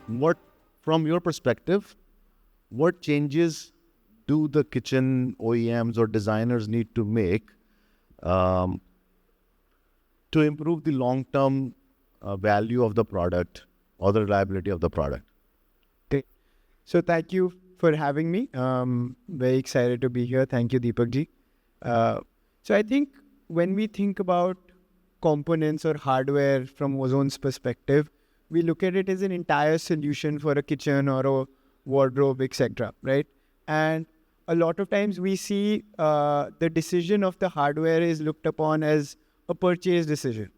What, from your perspective, what changes do the kitchen OEMs or designers need to make to improve the long-term value of the product or the reliability of the product? Okay. So thank you for having me. Very excited to be here. Thank you, Deepak ji. So I think when we think about components or hardware from Ozone's perspective, we look at it as an entire solution for a kitchen or a wardrobe, etc. Right? And a lot of times we see the decision of the hardware is looked upon as a purchase decision,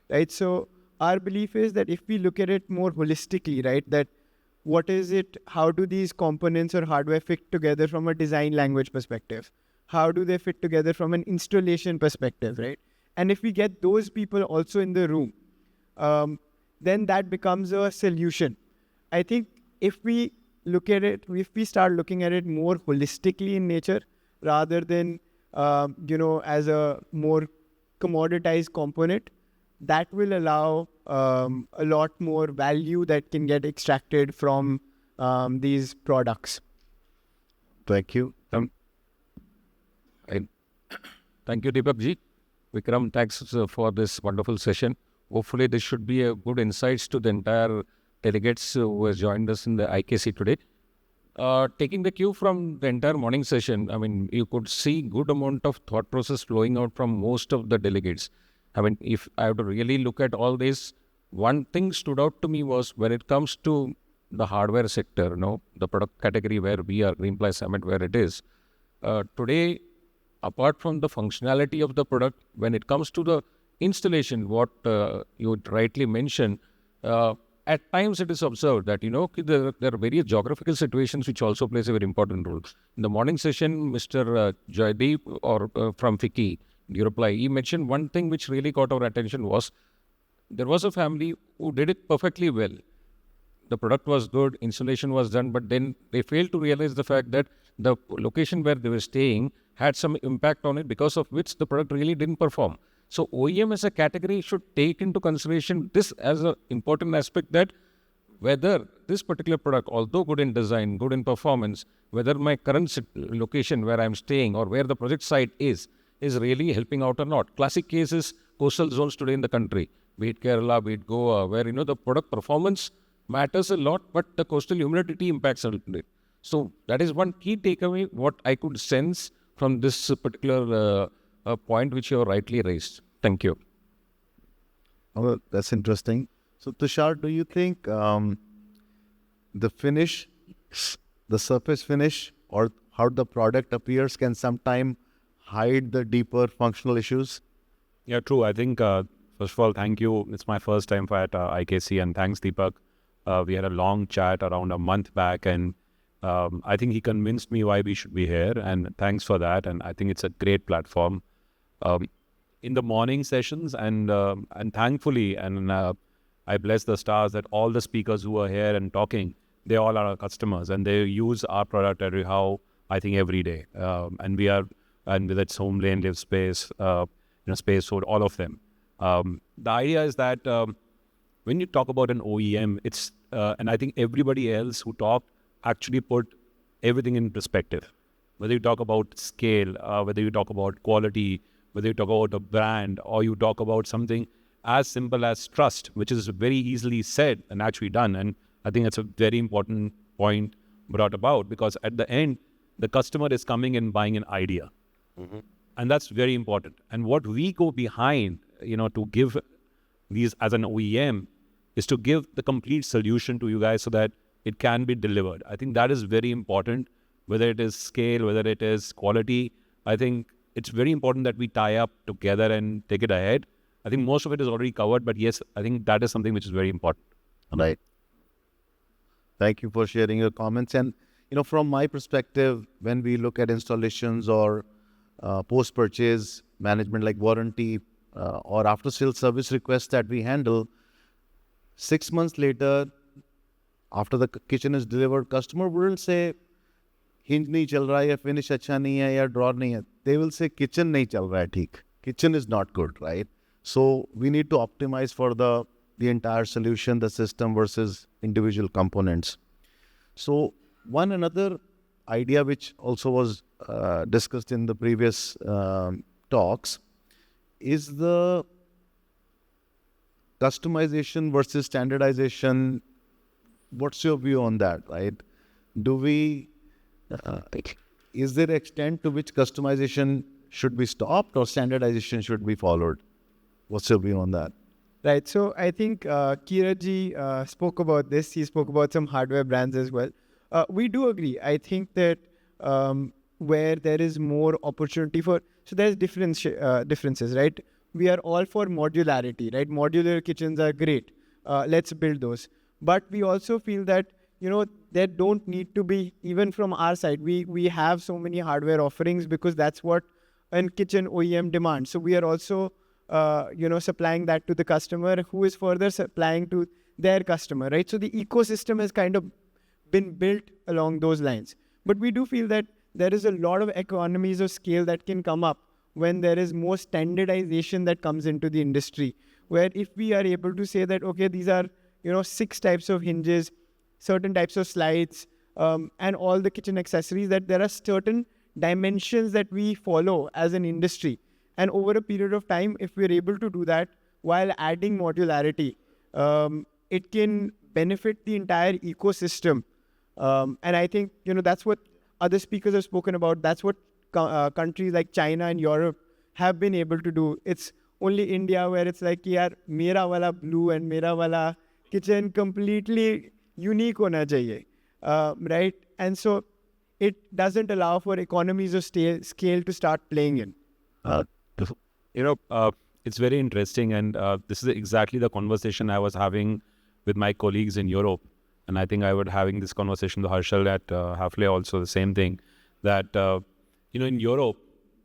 right? So our belief is that if we look at it more holistically, right, that what is it, how do these components or hardware fit together from a design language perspective? How do they fit together from an installation perspective, right? And if we get those people also in the room, then that becomes a solution. I think if we look at it, if we start looking at it more holistically in nature, rather than, as a more commoditized component, that will allow a lot more value that can get extracted from these products. Thank you. Thank you, Deepak ji. Vikram, thanks for this wonderful session. Hopefully, this should be a good insights to the entire delegates who has joined us in the IKC today. Taking the cue from the entire morning session, I mean, you could see good amount of thought process flowing out from most of the delegates. I mean, if I have to really look at all this, one thing stood out to me was when it comes to the hardware sector, the product category where we are, Greenply Cement, where it is. Today, apart from the functionality of the product, when it comes to the installation, what you rightly mentioned, at times it is observed that, there are various geographical situations which also plays a very important role. In the morning session, Mr. Jaydeep from FICCI, Reply, he mentioned one thing which really caught our attention was there was a family who did it perfectly well. The product was good, installation was done, but then they failed to realize the fact that the location where they were staying had some impact on it, because of which the product really didn't perform. So OEM as a category should take into consideration this as an important aspect, that whether this particular product, although good in design, good in performance, whether my current location where I'm staying or where the project site is really helping out or not. Classic case is coastal zones today in the country, be it Kerala, be it Goa, where, the product performance matters a lot, but the coastal humidity impacts a little bit. So that is one key takeaway, what I could sense from this particular point which you have rightly raised. Thank you. Oh, that's interesting. So Tushar, do you think the finish, the surface finish, or how the product appears can sometime hide the deeper functional issues? Yeah, true. I think, first of all, thank you. It's my first time at IKC, and thanks, Deepak. We had a long chat around a month back, and I think he convinced me why we should be here, and thanks for that. And I think it's a great platform. In the morning sessions, and thankfully, and I bless the stars that all the speakers who are here and talking, they all are our customers, and they use our product every day. And we are, and with its home lane, live space, space for all of them. The idea is that when you talk about an OEM, it's, and I think everybody else who talked actually put everything in perspective. Whether you talk about scale, whether you talk about quality, whether you talk about a brand, or you talk about something as simple as trust, which is very easily said and actually done. And I think that's a very important point brought about, because at the end, the customer is coming and buying an idea. Mm-hmm. And that's very important. And what we go behind, to give these as an OEM, is to give the complete solution to you guys so that it can be delivered. I think that is very important, whether it is scale, whether it is quality. I think it's very important that we tie up together and take it ahead. I think most of it is already covered, but yes, I think that is something which is very important. Right. Thank you for sharing your comments. And, from my perspective, when we look at installations or post-purchase management like warranty or after-sales service requests that we handle, 6 months later, after the kitchen is delivered, customer wouldn't say, hinge nahi chal raha hai, finish acha nahi hai, ya drawer nahi hai. They will say, kitchen nahi chal raha hai, theek. Kitchen is not good, right? So we need to optimize for the the entire solution, the system versus individual components. So one another idea which also was discussed in the previous talks is the customization versus standardization. What's your view on that, right? Do we, is there an extent to which customization should be stopped or standardization should be followed? What's your view on that? Right. So I think Kiranji spoke about this. He spoke about some hardware brands as well. We do agree. I think that where there is more opportunity for, so there's differences, right? We are all for modularity, right? Modular kitchens are great. Let's build those. But we also feel that, there don't need to be, even from our side, we have so many hardware offerings because that's what a kitchen OEM demands. So we are also supplying that to the customer who is further supplying to their customer, right? So the ecosystem has kind of been built along those lines. But we do feel that there is a lot of economies of scale that can come up when there is more standardization that comes into the industry, where if we are able to say that, okay, these are, 6 types of hinges, certain types of slides, and all the kitchen accessories, that there are certain dimensions that we follow as an industry. And over a period of time, if we're able to do that while adding modularity, it can benefit the entire ecosystem. And I think, that's what other speakers have spoken about. That's what countries like China and Europe have been able to do. It's only India where it's like, yaar, mera wala blue and mera wala kitchen completely unique hona chahiye, right? And so it doesn't allow for economies of scale to start playing in. It's very interesting, and this is exactly the conversation I was having with my colleagues in Europe. And I think I was having this conversation with Harshal at Hafle also, the same thing, that, in Europe,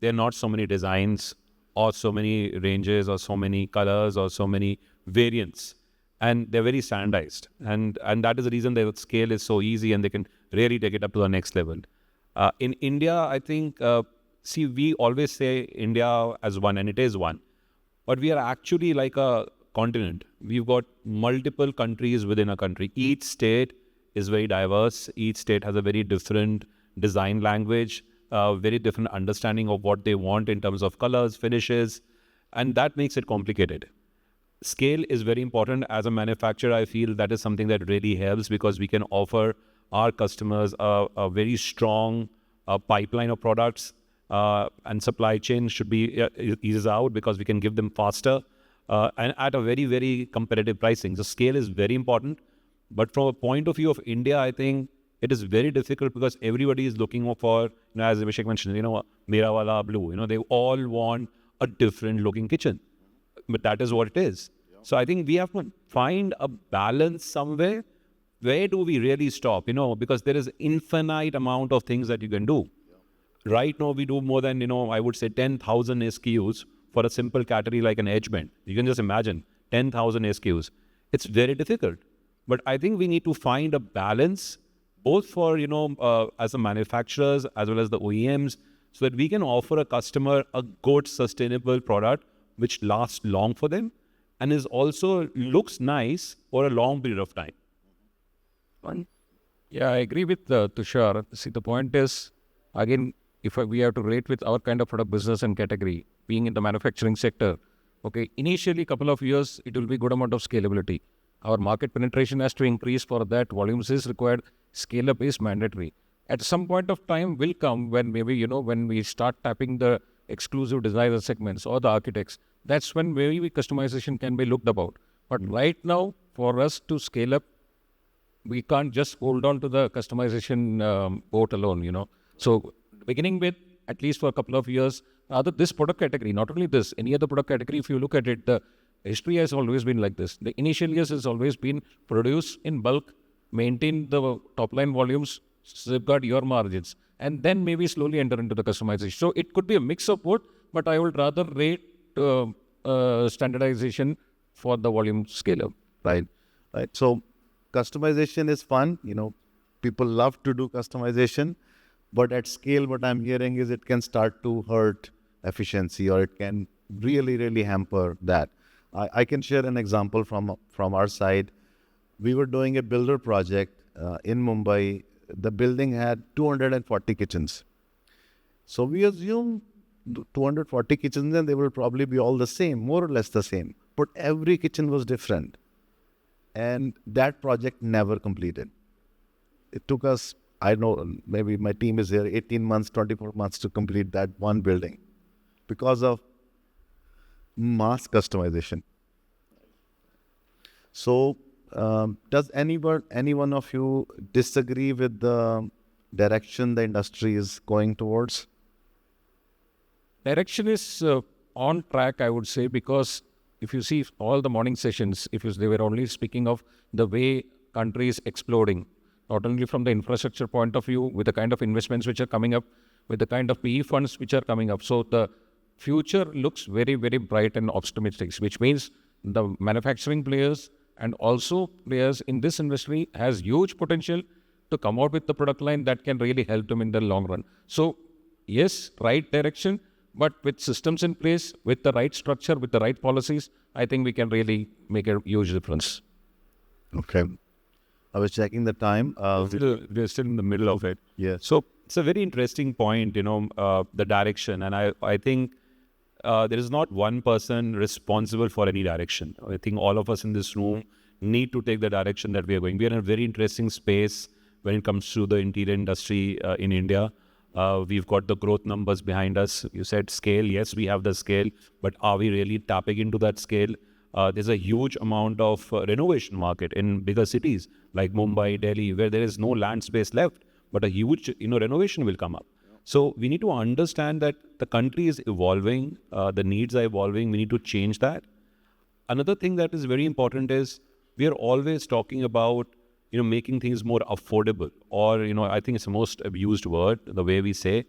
there are not so many designs or so many ranges or so many colors or so many variants. And they're very standardized. And that is the reason their scale is so easy and they can really take it up to the next level. In India, I think, we always say India as one, and it is one. But we are actually like a continent. We've got multiple countries within a country. Each state is very diverse. Each state has a very different design language, very different understanding of what they want in terms of colors, finishes, and that makes it complicated. Scale is very important. As a manufacturer, I feel that is something that really helps because we can offer our customers a very strong pipeline of products, and supply chain should be eases out because we can give them faster and at a very, very competitive pricing. So scale is very important. But from a point of view of India, I think it is very difficult because everybody is looking for, as Abhishek mentioned, mera wala blue. They all want a different looking kitchen. But that is what it is. Yeah. So I think we have to find a balance somewhere. Where do we really stop? Because there is infinite amount of things that you can do. Yeah. Right now, we do more than, I would say 10,000 SKUs for a simple category like an edge bend. You can just imagine 10,000 SKUs. It's very difficult. But I think we need to find a balance both for, as the manufacturers as well as the OEMs, so that we can offer a customer a good, sustainable product which lasts long for them and is also looks nice for a long period of time. Yeah, I agree with Tushar. See, the point is, again, if we have to rate with our kind of product business and category, being in the manufacturing sector, okay, initially couple of years, it will be good amount of scalability. Our market penetration has to increase. For that, volumes is required. Scale up is mandatory. At some point of time will come when maybe, when we start tapping the exclusive designer segments or the architects, that's when maybe customization can be looked about. But right now, for us to scale up, we can't just hold on to the customization boat alone, So beginning with, at least for a couple of years, this product category, not only this, any other product category, if you look at it, the history has always been like this. The initial years has always been produce in bulk, maintain the top line volumes, safeguard your margins, and then maybe slowly enter into the customization. So it could be a mix of both, but I would rather rate standardization for the volume scale up. Right. So customization is fun. People love to do customization, but at scale, what I'm hearing is it can start to hurt efficiency or it can really, really hamper that. I can share an example from our side. We were doing a builder project in Mumbai. The building had 240 kitchens. So we assume 240 kitchens, and they will probably be all the same, more or less the same. But every kitchen was different. And that project never completed. It took us, I know, maybe my team is here, 18 months, 24 months to complete that one building because of mass customization. So, does any one of you disagree with the direction the industry is going towards? Direction is on track, I would say, because if you see all the morning sessions, they were only speaking of the way country is exploding, not only from the infrastructure point of view, with the kind of investments which are coming up, with the kind of PE funds which are coming up. So the future looks very, very bright and optimistic, which means the manufacturing players and also players in this industry has huge potential to come out with the product line that can really help them in the long run. So yes, right direction, but with systems in place, with the right structure, with the right policies, I think we can really make a huge difference. Okay. I was checking the time. We're still in the middle of it. Yes. So it's a very interesting point, the direction. And I think there is not one person responsible for any direction. I think all of us in this room need to take the direction that we are going. We are in a very interesting space when it comes to the interior industry in India. We've got the growth numbers behind us. You said scale. Yes, we have the scale, but are we really tapping into that scale? There's a huge amount of renovation market in bigger cities like Mumbai, Delhi, where there is no land space left, but a huge, renovation will come up. So we need to understand that the country is evolving, the needs are evolving. We need to change that. Another thing that is very important is we are always talking about, making things more affordable, or, I think it's the most abused word, the way we say,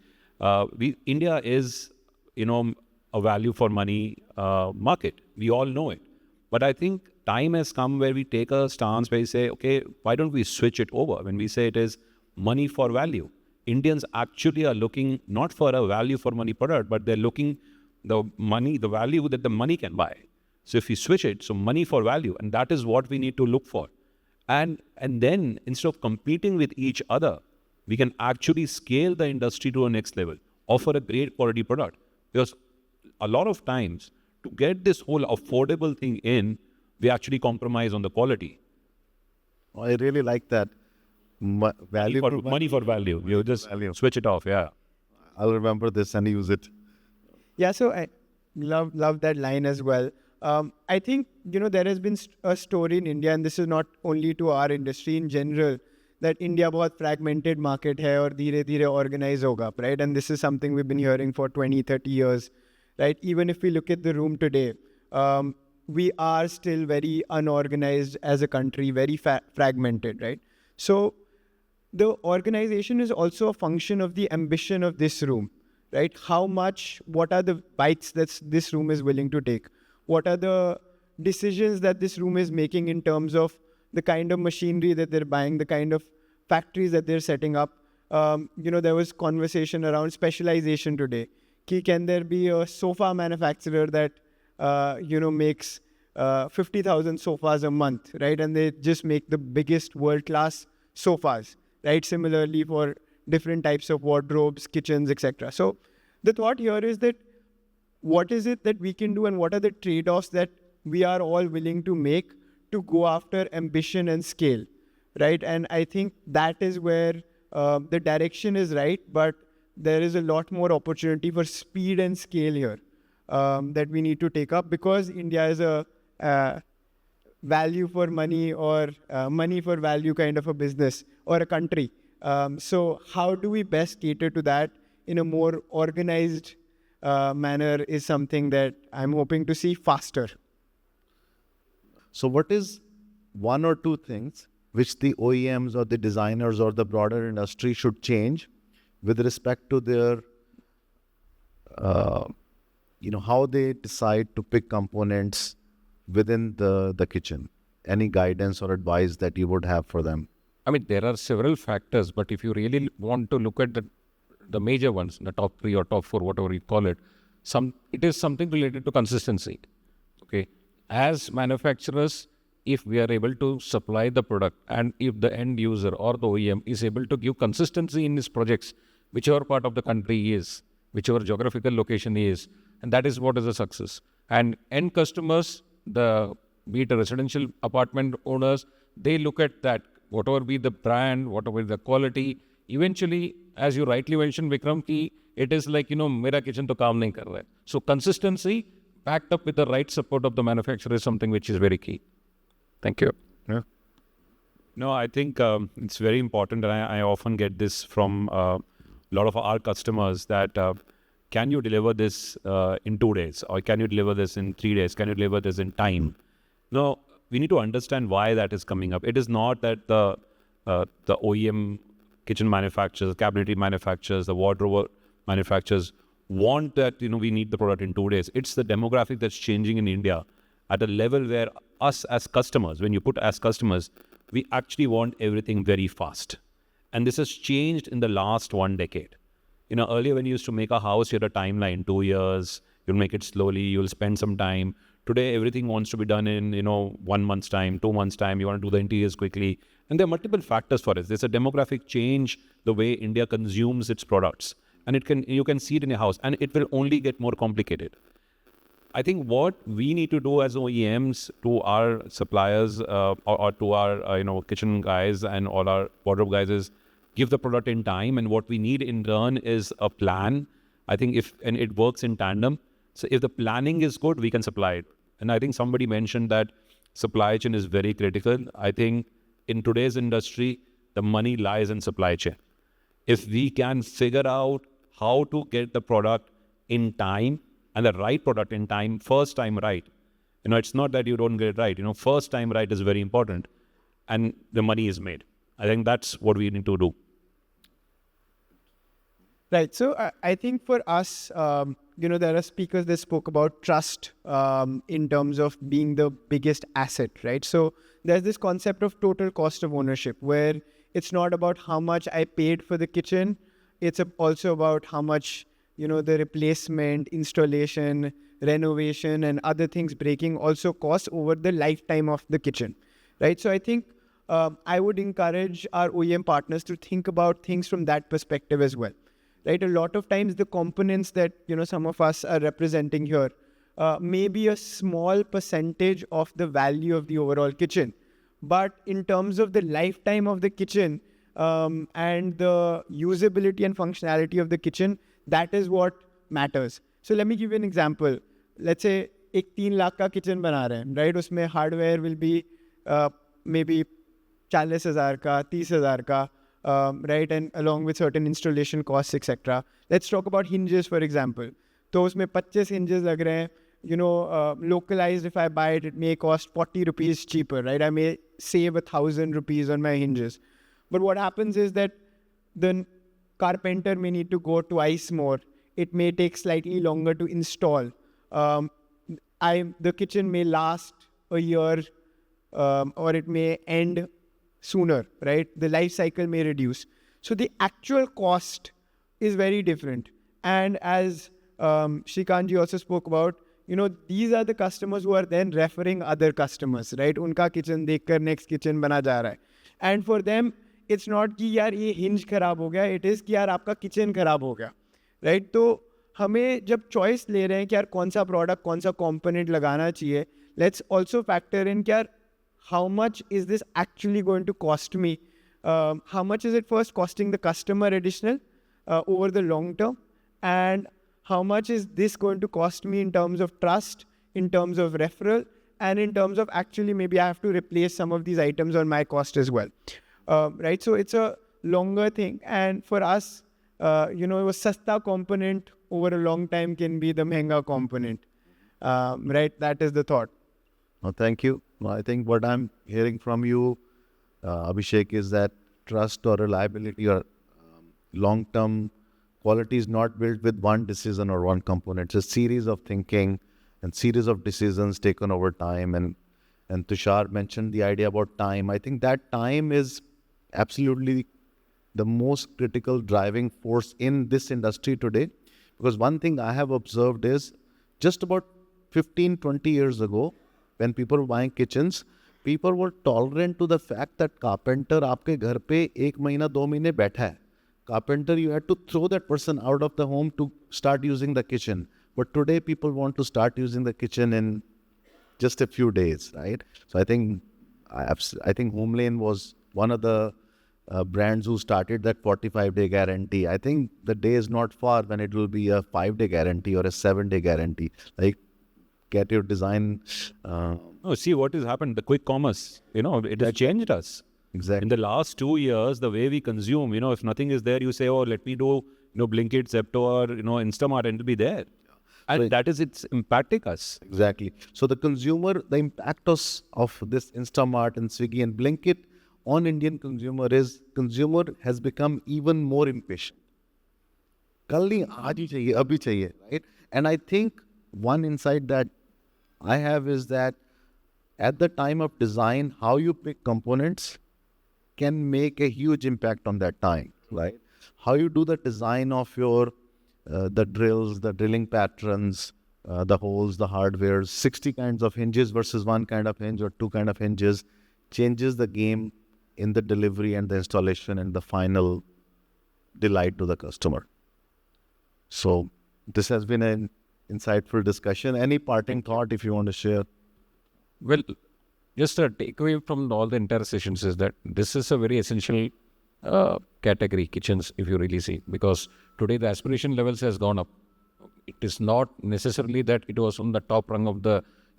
India is, a value for money market. We all know it. But I think time has come where we take a stance where we say, okay, why don't we switch it over? When we say it is money for value, Indians actually are looking not for a value for money product, but they're looking the value that the money can buy. So if we switch it, so money for value, and that is what we need to look for. And then instead of competing with each other, we can actually scale the industry to a next level, offer a great quality product. Because a lot of times, to get this whole affordable thing in, we actually compromise on the quality. I really like that. Value for Money for value. You just switch it off, yeah. I'll remember this and use it. Yeah, so I love that line as well. I think, there has been a story in India, and this is not only to our industry in general, that India बहुत fragmented market है और धीरे-धीरे organize होगा, right? And this is something we've been hearing for 20, 30 years, right? Even if we look at the room today, we are still very unorganized as a country, very fragmented, right? So the organization is also a function of the ambition of this room, right? What are the bites that this room is willing to take? What are the decisions that this room is making in terms of the kind of machinery that they're buying, the kind of factories that they're setting up? There was conversation around specialization today. Can there be a sofa manufacturer that, makes 50,000 sofas a month, right? And they just make the biggest world-class sofas, right? Similarly for different types of wardrobes, kitchens, etc. So the thought here is that what is it that we can do, and what are the trade-offs that we are all willing to make to go after ambition and scale, right? And I think that is where the direction is right, but there is a lot more opportunity for speed and scale here that we need to take up, because India is a value for money or money for value kind of a business or a country. So how do we best cater to that in a more organized manner is something that I'm hoping to see faster. So what is one or two things which the OEMs or the designers or the broader industry should change with respect to their, how they decide to pick components within the kitchen? Any guidance or advice that you would have for them? I mean, there are several factors, but if you really want to look at the major ones, the top 3 or top 4, whatever you call it, it is something related to consistency. Okay, as manufacturers, if we are able to supply the product and if the end user or the OEM is able to give consistency in his projects, whichever part of the country he is, whichever geographical location he is, and that is what is a success. And end customers, be it a residential apartment owners, they look at that, whatever be the brand, whatever the quality. Eventually, as you rightly mentioned, Vikram, ki it is like, mera kitchen to kaam nahi kar raha hai. So consistency backed up with the right support of the manufacturer is something which is very key. Thank you. Yeah. No, I think it's very important, and I often get this from a lot of our customers that can you deliver this in 2 days, or can you deliver this in 3 days? Can you deliver this in time? No, we need to understand why that is coming up. It is not that the OEM kitchen manufacturers, cabinetry manufacturers, the wardrobe manufacturers want that we need the product in 2 days. It's the demographic that's changing in India at a level where us as customers, when you put as customers, we actually want everything very fast. And this has changed in the last 1 decade. Earlier when you used to make a house, you had a timeline, 2 years, you'll make it slowly, you'll spend some time. Today, everything wants to be done in, 1 month's time, 2 months' time. You want to do the interiors quickly. And there are multiple factors for it. There's a demographic change, the way India consumes its products. And you can see it in your house, and it will only get more complicated. I think what we need to do as OEMs to our suppliers or to our kitchen guys and all our wardrobe guys is give the product in time, and what we need in turn is a plan. I think and it works in tandem. So if the planning is good, we can supply it. And I think somebody mentioned that supply chain is very critical. I think in today's industry, the money lies in supply chain. If we can figure out how to get the product in time, and the right product in time, first time right. It's not that you don't get it right. First time right is very important, and the money is made. I think that's what we need to do. Right. So I think for us, there are speakers that spoke about trust in terms of being the biggest asset, right? So there's this concept of total cost of ownership, where it's not about how much I paid for the kitchen. It's also about how much, the replacement, installation, renovation, and other things breaking also cost over the lifetime of the kitchen, right? So I think I would encourage our OEM partners to think about things from that perspective as well, right? A lot of times the components that, some of us are representing here may be a small percentage of the value of the overall kitchen. But in terms of the lifetime of the kitchen and the usability and functionality of the kitchen, that is what matters. So let me give you an example. Let's say एक 3 लाख का kitchen बना रहे हैं, right? उसमें hardware will be maybe 40,000 का, 30,000 का, right? And along with certain installation costs, etc. Let's talk about hinges, for example. तो उसमें 25 hinges लग रहे हैं. Localized, if I buy it, it may cost 40 rupees cheaper, right? I may save 1,000 rupees on my hinges. But what happens is that the carpenter may need to go twice more. It may take slightly longer to install. The kitchen may last a year or it may end sooner, right? The life cycle may reduce. So the actual cost is very different. And as Shrikantji also spoke about, these are the customers who are then referring other customers, right? Unka kitchen dekhkar next kitchen bana ja raha hai. And for them, it's not कि यार ये hinge खराब हो गया, it is कि यार आपका kitchen खराब हो गया, right? तो हमें जब choice ले रहे हैं कि यार कौन सा product, कौन सा component लगाना चाहिए, let's also factor in कि यार how much is this actually going to cost me? How much is it first costing the customer additional over the long term? And how much is this going to cost me in terms of trust, in terms of referral, and in terms of actually maybe I have to replace some of these items on my cost as well. Right? So it's a longer thing. And for us, a sasta component over a long time can be the mehenga component. Right? That is the thought. Well, thank you. Well, I think what I'm hearing from you, Abhishek, is that trust or reliability or long-term quality is not built with one decision or one component. It's a series of thinking and series of decisions taken over time. And Tushar mentioned the idea about time. I think that time is absolutely the most critical driving force in this industry today. Because one thing I have observed is just about 15, 20 years ago, when people were buying kitchens, people were tolerant to the fact that carpenter आपके घर पे 1 महीना 2 महीने बैठा है. Carpenter, you had to throw that person out of the home to start using the kitchen. But today people want to start using the kitchen in just a few days, right? So I think Homelane was one of the brands who started that 45-day guarantee. I think the day is not far when it will be a 5-day guarantee or a 7-day guarantee. Like, get your design. No, see what has happened. The quick commerce, it has changed us. Exactly. In the last 2 years, the way we consume, if nothing is there, you say, oh, let me do, Blinkit, Zepto, or, Instamart, and it'll be there. And So that is, it's impacting us. Exactly. So the impact of this Instamart and Swiggy and Blinkit on Indian consumer has become even more impatient. कल नहीं आज ही चाहिए, अभी चाहिए, right? And I think one insight that I have is that at the time of design, how you pick components can make a huge impact on that time, right? How you do the design of your the drills, the drilling patterns, the holes, the hardware, 60 kinds of hinges versus one kind of hinge or 2 kind of hinges changes the game in the delivery and the installation and the final delight to the customer. So this has been an insightful discussion. Any parting thought if you want to share? Well, just a takeaway from all the entire sessions is that this is a very essential category, kitchens, if you really see, because today the aspiration levels has gone up. It is not necessarily that it was on the top rung of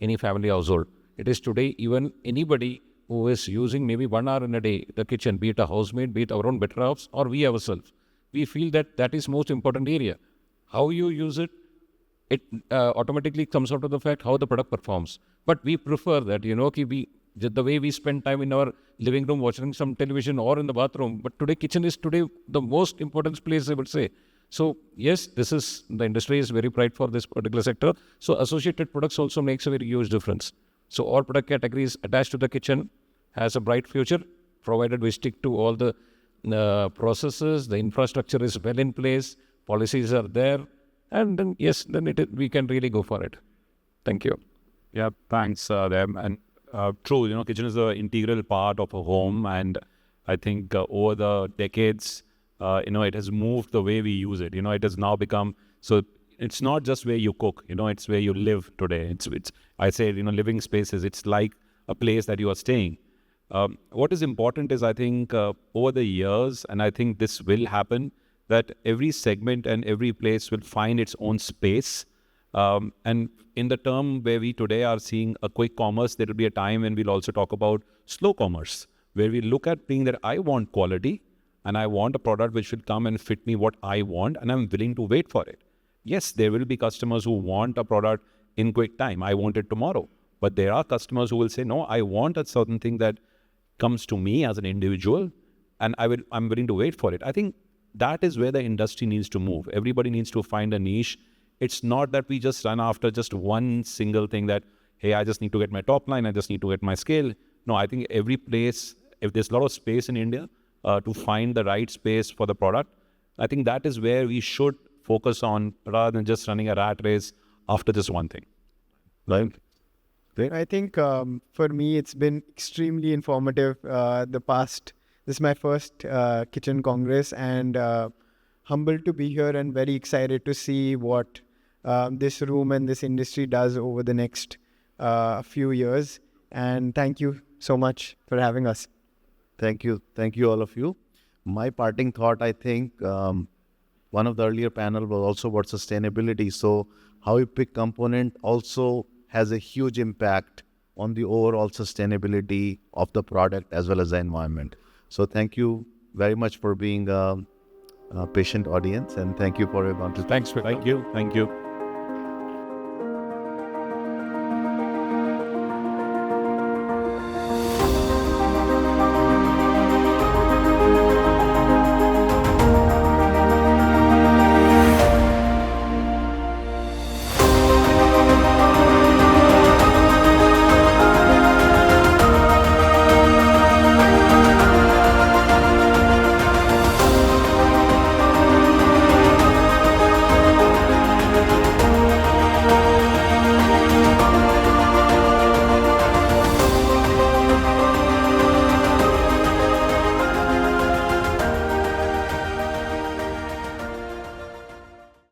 any family household. It is today even anybody who is using maybe 1 hour in a day the kitchen, be it a housemaid, be it our own better house, or we ourselves. We feel that is most important area. How you use it, it automatically comes out of the fact how the product performs. But we prefer that, the way we spend time in our living room watching some television or in the bathroom. But today, kitchen is the most important place, I would say. So yes, the industry is very bright for this particular sector. So associated products also makes a very huge difference. So all product categories attached to the kitchen has a bright future, provided we stick to all the processes, the infrastructure is well in place, policies are there, and then yes, we can really go for it. Thank you. Yeah, thanks them. And true, kitchen is an integral part of a home, and I think over the decades, it has moved the way we use it. It has now become, so it's not just where you cook, it's where you live today. It's I say, living spaces, it's like a place that you are staying. What is important is, I think, over the years, and I think this will happen, that every segment and every place will find its own space. And in the term where we today are seeing a quick commerce, there will be a time when we'll also talk about slow commerce, where we look at being that I want quality and I want a product which will come and fit me what I want, and I'm willing to wait for it. Yes, there will be customers who want a product in quick time. I want it tomorrow. But there are customers who will say, no, I want a certain thing that comes to me as an individual, and I'm willing to wait for it. I think that is where the industry needs to move. Everybody needs to find a niche. It's not that we just run after just one single thing that, hey, I just need to get my top line, I just need to get my scale. No, I think every place, if there's a lot of space in India to find the right space for the product, I think that is where we should focus on, rather than just running a rat race after just one thing. Right? I think for me, it's been extremely informative. This is my first kitchen congress, and humbled to be here and very excited to see what this room and this industry does over the next few years. And thank you so much for having us. Thank you. Thank you, all of you. My parting thought, I think, one of the earlier panel was also about sustainability. So how you pick component also has a huge impact on the overall sustainability of the product as well as the environment. So thank you very much for being a patient audience, and thank you for your contribution. Thanks, Vikram. Thank you.